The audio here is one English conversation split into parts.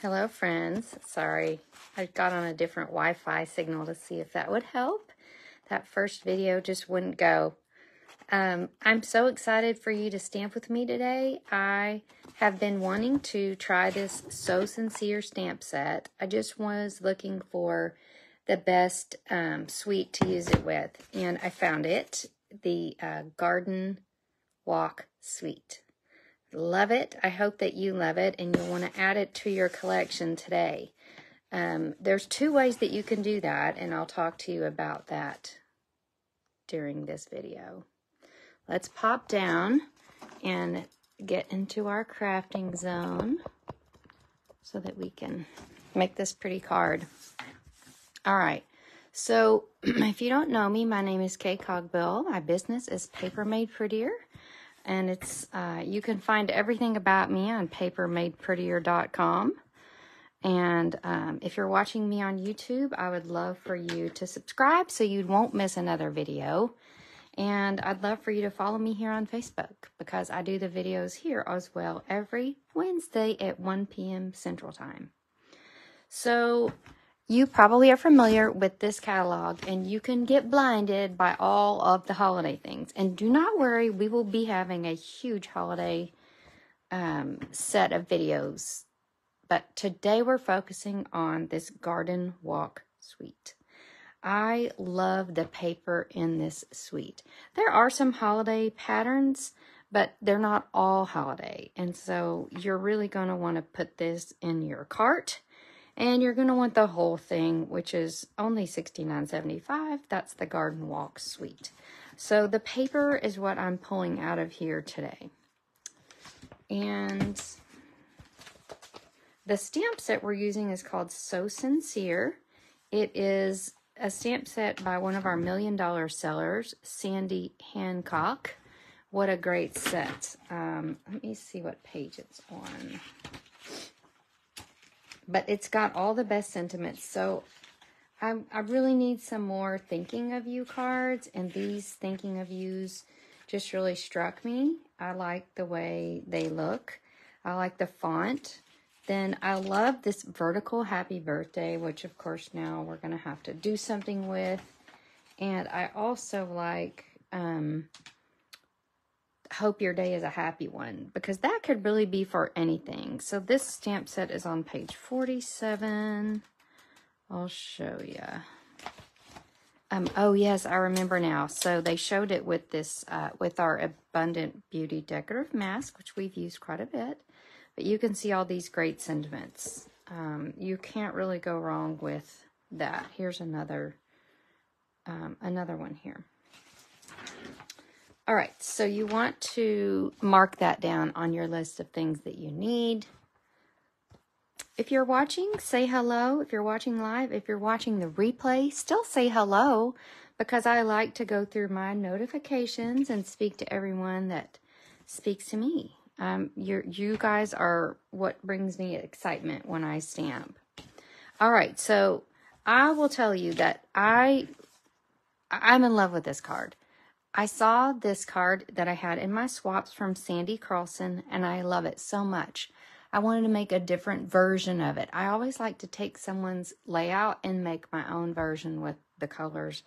Hello, friends. Sorry, I got on a different Wi-Fi signal to see if that would help. That first video just wouldn't go. I'm so excited for you to stamp with me today. I have been wanting to try this So Sincere stamp set. I just was looking for the best suite to use it with, and I found it, the Garden Walk Suite. Love it. I hope that you love it and you'll want to add it to your collection today. There's two ways that you can do that, and I'll talk to you about that during this video. Let's pop down and get into our crafting zone so that we can make this pretty card. All right. So if you don't know me, my name is Kay Cogbill. My business is Paper Made Prettier. And it's you can find everything about me on papermadeprettier.com. And if you're watching me on YouTube, I would love for you to subscribe so you won't miss another video. And I'd love for you to follow me here on Facebook because I do the videos here as well every Wednesday at 1 p.m. Central Time. So you probably are familiar with this catalog, and you can get blinded by all of the holiday things. And do not worry, we will be having a huge holiday set of videos. But today we're focusing on this Garden Walk Suite. I love the paper in this suite. There are some holiday patterns, but they're not all holiday. And so you're really going to want to put this in your cart. And you're going to want the whole thing, which is only $69.75. That's the Garden Walk Suite. So the paper is what I'm pulling out of here today. And the stamp set we're using is called So Sincere. It is a stamp set by one of our $1 million sellers, Sandy Hancock. What a great set. Let me see what page it's on. But it's got all the best sentiments. So I really need some more thinking of you cards. And these thinking of yous just really struck me. I like the way they look. I like the font. Then I love this vertical happy birthday, which of course now we're going to have to do something with. And I also like hope your day is a happy one, because that could really be for anything. So this stamp set is on page 47. I'll show you. Oh yes, I remember now. So they showed it with this, with our Abundant Beauty decorative mask, which we've used quite a bit. But you can see all these great sentiments. You can't really go wrong with that. Here's another one here. All right, so you want to mark that down on your list of things that you need. If you're watching, say hello. If you're watching live, if you're watching the replay, still say hello, because I like to go through my notifications and speak to everyone that speaks to me. You guys are what brings me excitement when I stamp. All right, so I will tell you that I'm in love with this card. I saw this card that I had in my swaps from Sandy Carlson, and I love it so much. I wanted to make a different version of it. I always like to take someone's layout and make my own version with the colors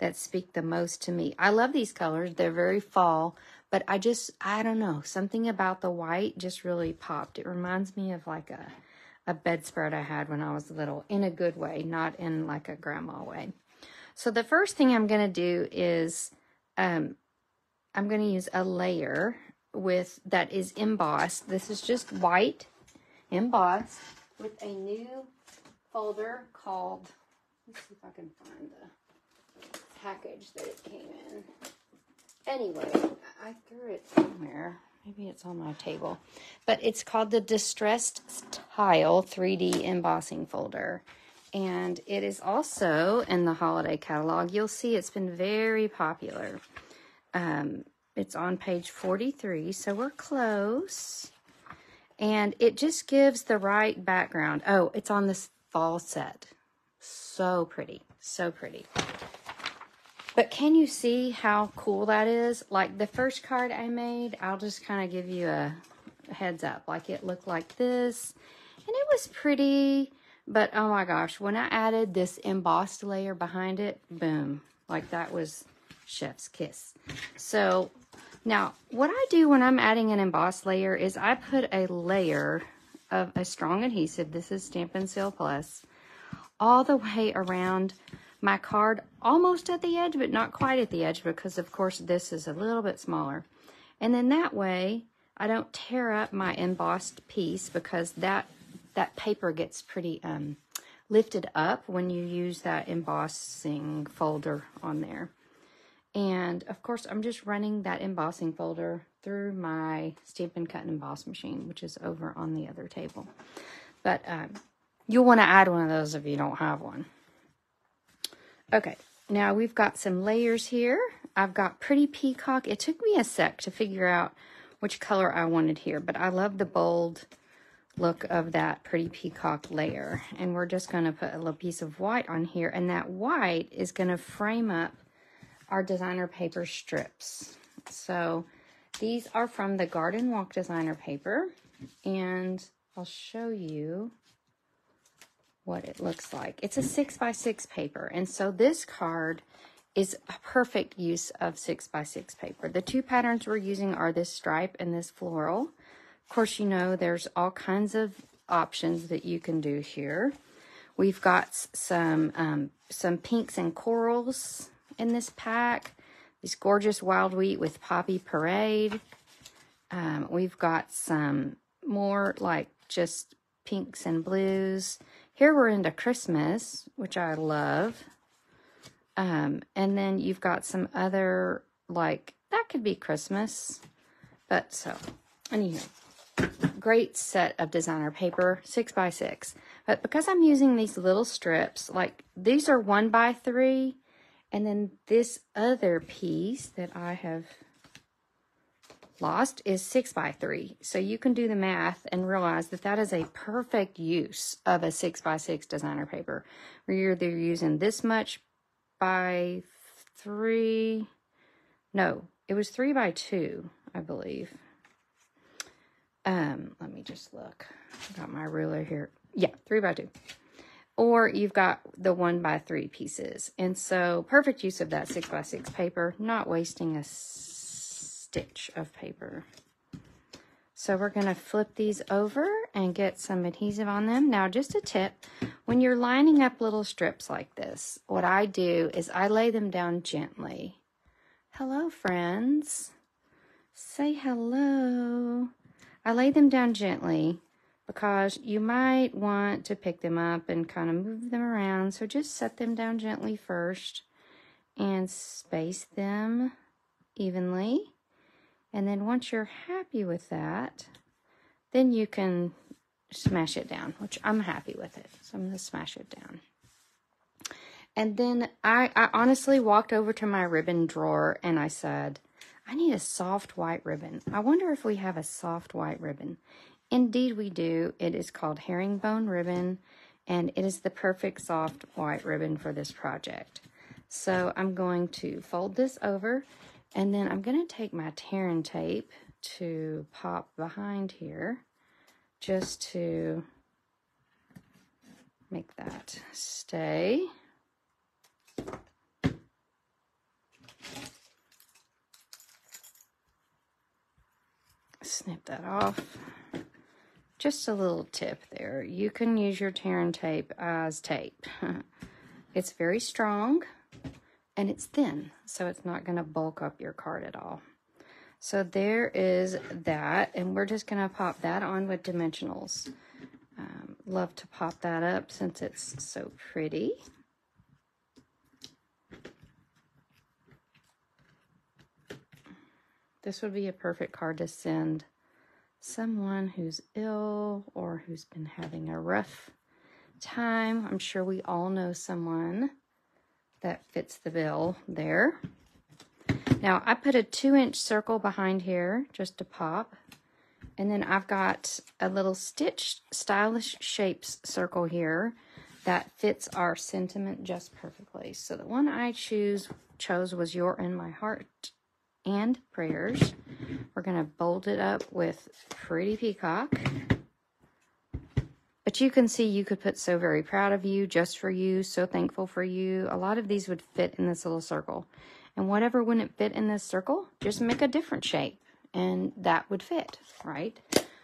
that speak the most to me. I love these colors. They're very fall, but I don't know. Something about the white just really popped. It reminds me of like a bedspread I had when I was little, in a good way, not in like a grandma way. So the first thing I'm going to do is I'm going to use a layer that is embossed. This is just white embossed with a new folder called, let's see if I can find the package that it came in. Anyway, I threw it somewhere. Maybe it's on my table. But it's called the Distressed Style 3D Embossing Folder. And it is also in the holiday catalog. You'll see it's been very popular. It's on page 43, so we're close. And it just gives the right background. Oh, it's on this fall set. So pretty, so pretty. But can you see how cool that is? Like the first card I made, I'll just kind of give you a heads up. Like it looked like this. And it was pretty, but oh my gosh, when I added this embossed layer behind it, boom, like that was chef's kiss. So now what I do when I'm adding an embossed layer is I put a layer of a strong adhesive, this is Stampin' Seal Plus, all the way around my card, almost at the edge, but not quite at the edge, because of course this is a little bit smaller. And then that way I don't tear up my embossed piece, because that paper gets pretty lifted up when you use that embossing folder on there. And of course I'm just running that embossing folder through my Stampin' Cut and Emboss machine, which is over on the other table. But you'll want to add one of those if you don't have one. Okay, now we've got some layers here. I've got Pretty Peacock. It took me a sec to figure out which color I wanted here, but I love the bold look of that Pretty Peacock layer. And we're just going to put a little piece of white on here, and that white is going to frame up our designer paper strips. So these are from the Garden Walk designer paper, and I'll show you what it looks like. It's a 6x6 paper, and so this card is a perfect use of 6x6 paper. The two patterns we're using are this stripe and this floral. Of course, you know there's all kinds of options that you can do here. We've got some pinks and corals in this pack. This gorgeous wild wheat with Poppy Parade. We've got some more like just pinks and blues. Here we're into Christmas, which I love. And then you've got some other, like, that could be Christmas. But so, anyhow, great set of designer paper, 6x6. But because I'm using these little strips, like these are 1x3. And then this other piece that I have lost is 6x3. So you can do the math and realize that that is a perfect use of a 6x6 designer paper, where you're either using this much by 3. No, it was 3x2, I believe. Let me just look. I got my ruler here. Yeah, 3x2. Or you've got the 1x3 pieces. And so perfect use of that 6x6 paper, not wasting a stitch of paper. So we're going to flip these over and get some adhesive on them. Now, just a tip, when you're lining up little strips like this, what I do is I lay them down gently. Hello, friends. Say hello. I lay them down gently because you might want to pick them up and kind of move them around. So just set them down gently first and space them evenly. And then once you're happy with that, then you can smash it down, which I'm happy with it. So I'm going to smash it down. And then I honestly walked over to my ribbon drawer and I said, I need a soft white ribbon. I wonder if we have a soft white ribbon. Indeed we do. It is called Herringbone Ribbon, and it is the perfect soft white ribbon for this project. So I'm going to fold this over, and then I'm going to take my tear and tape to pop behind here, just to make that stay. Snip that off. Just a little tip there. You can use your tear and tape as tape. It's very strong and it's thin, so it's not going to bulk up your card at all. So there is that, and we're just going to pop that on with dimensionals. Love to pop that up since it's so pretty. This would be a perfect card to send someone who's ill or who's been having a rough time. I'm sure we all know someone that fits the bill there. Now, I put a 2-inch circle behind here just to pop. And then I've got a little stitched stylish shapes circle here that fits our sentiment just perfectly. So the one I chose was You're in My Heart and Prayers. We're going to bold it up with Pretty Peacock. But you can see you could put so very proud of you, just for you, so thankful for you. A lot of these would fit in this little circle. And whatever wouldn't fit in this circle, just make a different shape. And that would fit, right?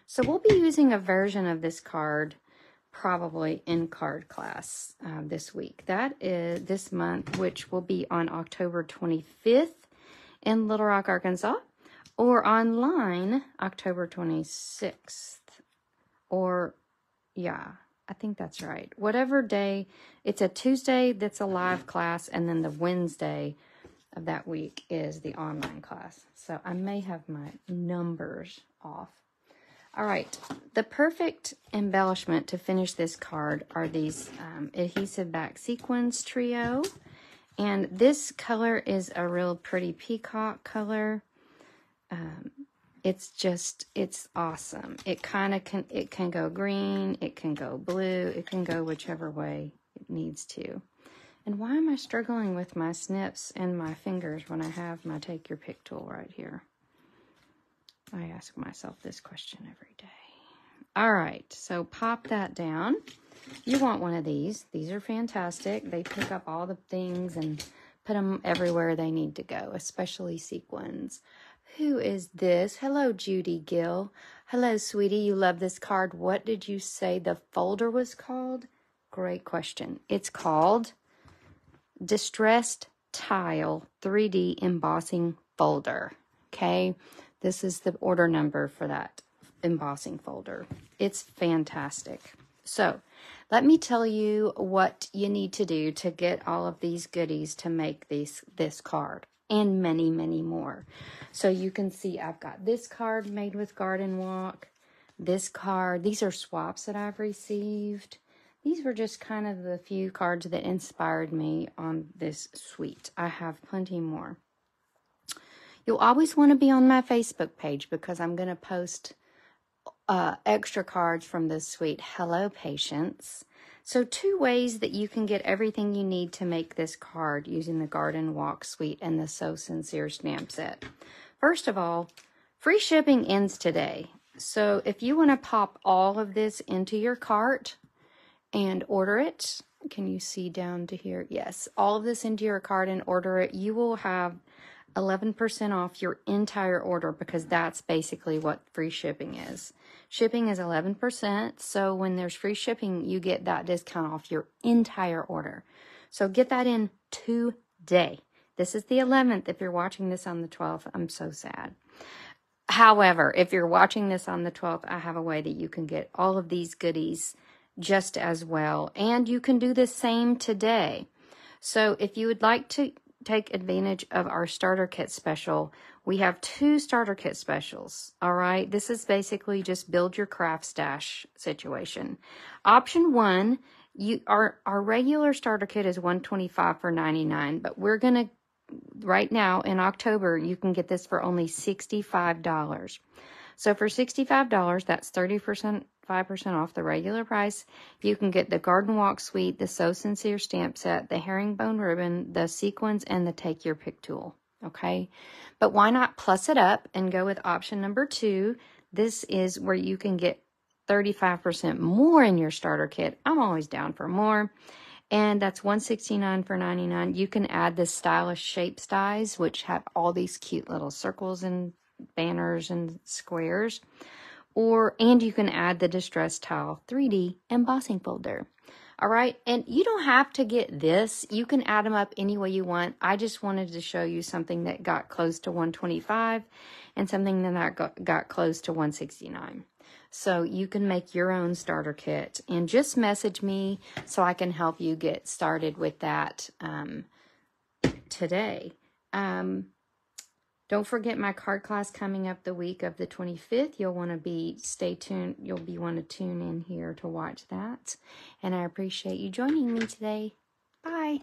So we'll be using a version of this card probably in card class this week. That is this month, which will be on October 25th in Little Rock, Arkansas, or online October 26th. Or, yeah, I think that's right. Whatever day, it's a Tuesday that's a live class, and then the Wednesday of that week is the online class. So I may have my numbers off. All right, the perfect embellishment to finish this card are these adhesive back sequins trio. And this color is a real pretty peacock color. It's awesome. It can go green, it can go blue, it can go whichever way it needs to. And why am I struggling with my snips and my fingers when I have my Take Your Pick tool right here? I ask myself this question every day. All right, so pop that down. You want one of these. These are fantastic. They pick up all the things and put them everywhere they need to go, especially sequins. Who is this? Hello, Judy Gill. Hello, sweetie. You love this card. What did you say the folder was called? Great question. It's called Distressed Tile 3D Embossing Folder. Okay, this is the order number for that embossing folder. It's fantastic. So let me tell you what you need to do to get all of these goodies to make this card, and many, many more. So you can see I've got this card made with Garden Walk, this card. These are swaps that I've received. These were just kind of the few cards that inspired me on this suite. I have plenty more. You'll always want to be on my Facebook page because I'm going to post extra cards from this suite. Hello, Patience. So 2 ways that you can get everything you need to make this card using the Garden Walk suite and the So Sincere stamp set. First of all, free shipping ends today. So if you want to pop all of this into your cart and order it, can you see down to here? Yes, all of this into your cart and order it. You will have 11% off your entire order because that's basically what free shipping is. Shipping is 11%, so when there's free shipping, you get that discount off your entire order. So get that in today. This is the 11th. If you're watching this on the 12th, I'm so sad. However, if you're watching this on the 12th, I have a way that you can get all of these goodies just as well. And you can do the same today. So if you would like to take advantage of our starter kit special, we have 2 starter kit specials. All right, this is basically just build your craft stash situation. Option 1, our regular starter kit is $125 for $99, but we're gonna right now in October you can get this for only $65. So for $65, that's 5% off the regular price. You can get the Garden Walk suite, the So Sincere stamp set, the herringbone ribbon, the sequins, and the Take Your Pick tool. Okay, but why not plus it up and go with option number 2? This is where you can get 35% more in your starter kit. I'm always down for more. And that's $169 for $99. You can add the stylish shape dies, which have all these cute little circles and banners and squares. And you can add the Distressed Tile 3D embossing folder. All right, and you don't have to get this. You can add them up any way you want. I just wanted to show you something that got close to $125 and something that got close to $169. So you can make your own starter kit and just message me so I can help you get started with that today. Don't forget my card class coming up the week of the 25th. You'll want to stay tuned. You'll want to tune in here to watch that. And I appreciate you joining me today. Bye.